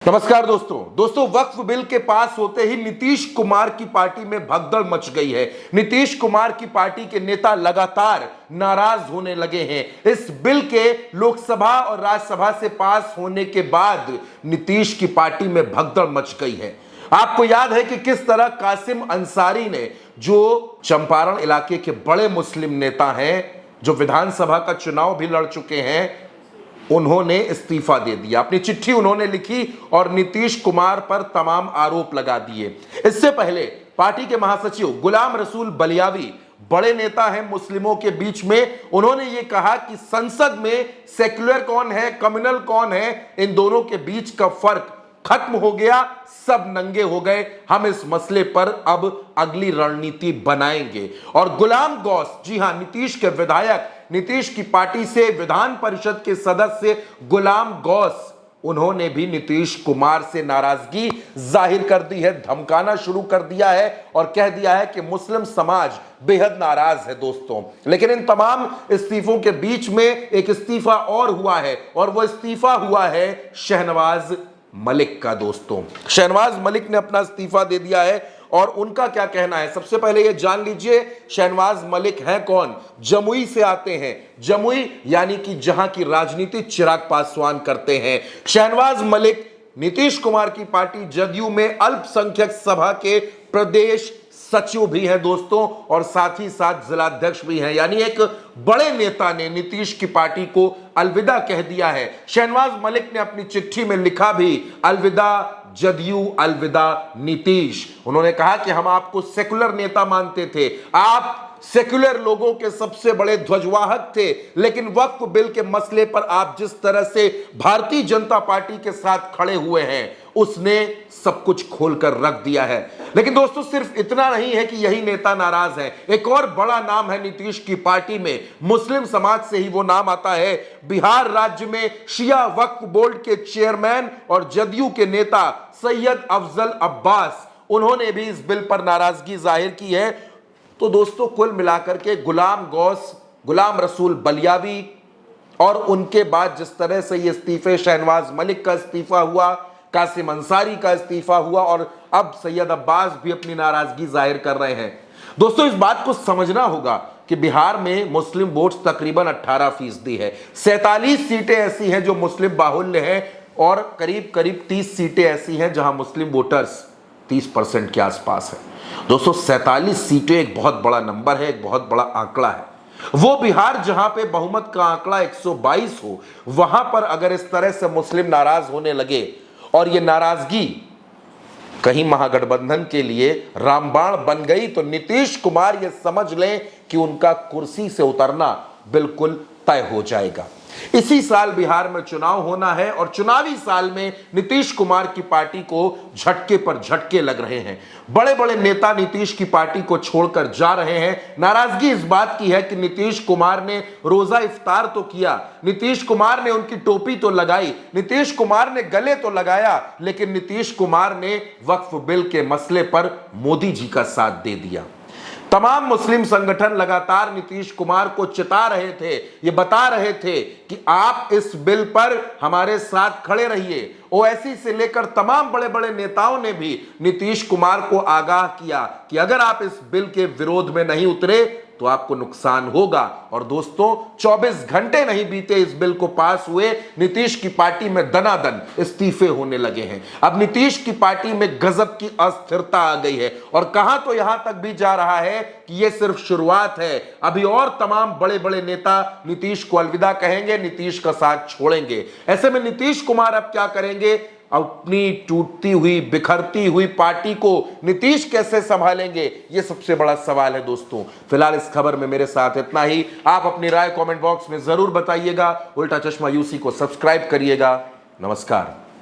नमस्कार दोस्तों वक्फ बिल के पास होते ही नीतीश कुमार की पार्टी में भगदड़ मच गई है। नीतीश कुमार की पार्टी के नेता लगातार नाराज होने लगे हैं। इस बिल के लोकसभा और राज्यसभा से पास होने के बाद नीतीश की पार्टी में भगदड़ मच गई है। आपको याद है कि किस तरह कासिम अंसारी ने, जो चंपारण इलाके के बड़े मुस्लिम नेता हैं, जो विधानसभा का चुनाव भी लड़ चुके हैं, उन्होंने इस्तीफा दे दिया। अपनी चिट्ठी उन्होंने लिखी और नीतीश कुमार पर तमाम आरोप लगा दिए। इससे पहले पार्टी के महासचिव गुलाम रसूल बलियावी, बड़े नेता हैं मुस्लिमों के बीच में, उन्होंने ये कहा कि संसद में सेक्युलर कौन है, कम्युनल कौन है, इन दोनों के बीच का फर्क खत्म हो गया, सब नंगे हो गए। हम इस मसले पर अब अगली रणनीति बनाएंगे। और गुलाम गौस, जी हां, नीतीश के विधायक, नीतीश की पार्टी से विधान परिषद के सदस्य गुलाम गौस, उन्होंने भी नीतीश कुमार से नाराजगी जाहिर कर दी है, धमकाना शुरू कर दिया है और कह दिया है कि मुस्लिम समाज बेहद नाराज है दोस्तों। लेकिन इन तमाम इस्तीफों के बीच में एक इस्तीफा और हुआ है, और वो इस्तीफा हुआ है शहनवाज मलिक का। दोस्तों, शहनवाज मलिक ने अपना इस्तीफा दे दिया है और उनका क्या कहना है, सबसे पहले ये जान लीजिए। शहनवाज मलिक हैं कौन? जमुई से आते हैं। जमुई यानी कि जहां की राजनीति चिराग पासवान करते हैं। शहनवाज मलिक नीतीश कुमार की पार्टी जदयू में अल्पसंख्यक सभा के प्रदेश सचिव भी हैं दोस्तों, और साथ ही साथ जिलाध्यक्ष भी हैं। यानी एक बड़े नेता ने नीतीश की पार्टी को अलविदा कह दिया है। शहनवाज मलिक ने अपनी चिट्ठी में लिखा भी, अलविदा जदयू, अलविदा नीतीश। उन्होंने कहा कि हम आपको सेकुलर नेता मानते थे, आप सेक्युलर लोगों के सबसे बड़े ध्वजवाहक थे, लेकिन वक्फ बिल के मसले पर आप जिस तरह से भारतीय जनता पार्टी के साथ खड़े हुए हैं, उसने सब कुछ खोलकर रख दिया है। लेकिन दोस्तों, सिर्फ इतना नहीं है कि यही नेता नाराज है। एक और बड़ा नाम है नीतीश की पार्टी में, मुस्लिम समाज से ही वो नाम आता है। बिहार राज्य में शिया वक्फ बोर्ड के चेयरमैन और जदयू के नेता सैयद अफजल अब्बास, उन्होंने भी इस बिल पर नाराजगी जाहिर की है। तो दोस्तों, कुल मिलाकर के गुलाम गौस, गुलाम रसूल बलियावी और उनके बाद जिस तरह से ये इस्तीफे, शहनवाज मलिक का इस्तीफा हुआ, कासिम अंसारी का इस्तीफा हुआ, और अब सैयद अब्बास भी अपनी नाराजगी जाहिर कर रहे हैं। दोस्तों, इस बात को समझना होगा कि बिहार में मुस्लिम वोट्स तकरीबन 18% है। 47 सीटें ऐसी हैं जो मुस्लिम बाहुल्य हैं, और करीब करीब 30 सीटें ऐसी हैं जहां मुस्लिम वोटर्स 30% के आसपास है। दोस्तों, 47 सीटें एक बहुत बड़ा नंबर है, एक बहुत बड़ा आंकड़ा है। वो बिहार जहां पे बहुमत का आंकड़ा 122 हो, वहां पर अगर इस तरह से मुस्लिम नाराज होने लगे, और ये नाराजगी कहीं महागठबंधन के लिए रामबाण बन गई, तो नीतीश कुमार ये समझ लें कि उनका कुर्सी से उतरना बिल्कुल तय हो जाएगा। इसी साल बिहार में चुनाव होना है, और चुनावी साल में नीतीश कुमार की पार्टी को झटके पर झटके लग रहे हैं। बड़े बड़े नेता नीतीश की पार्टी को छोड़कर जा रहे हैं। नाराजगी इस बात की है कि नीतीश कुमार ने रोजा इफ्तार तो किया, नीतीश कुमार ने उनकी टोपी तो लगाई, नीतीश कुमार ने गले तो लगाया, लेकिन नीतीश कुमार ने वक्फ बिल के मसले पर मोदी जी का साथ दे दिया। तमाम मुस्लिम संगठन लगातार नीतीश कुमार को चिता रहे थे, ये बता रहे थे कि आप इस बिल पर हमारे साथ खड़े रहिए। ओवैसी से लेकर तमाम बड़े बड़े नेताओं ने भी नीतीश कुमार को आगाह किया कि अगर आप इस बिल के विरोध में नहीं उतरे तो आपको नुकसान होगा। और दोस्तों, 24 घंटे नहीं बीते इस बिल को पास हुए, नीतीश की पार्टी में दनादन इस्तीफे होने लगे हैं। अब नीतीश की पार्टी में गजब की अस्थिरता आ गई है, और कहां तो यहां तक भी जा रहा है कि यह सिर्फ शुरुआत है। अभी और तमाम बड़े बड़े नेता नीतीश को अलविदा कहेंगे, नीतीश का साथ छोड़ेंगे। ऐसे में नीतीश कुमार अब क्या करेंगे? अपनी टूटती हुई, बिखरती हुई पार्टी को नीतीश कैसे संभालेंगे, यह सबसे बड़ा सवाल है दोस्तों। फिलहाल इस खबर में मेरे साथ इतना ही। आप अपनी राय कमेंट बॉक्स में जरूर बताइएगा। उल्टा चश्मा यूसी को सब्सक्राइब करिएगा। नमस्कार।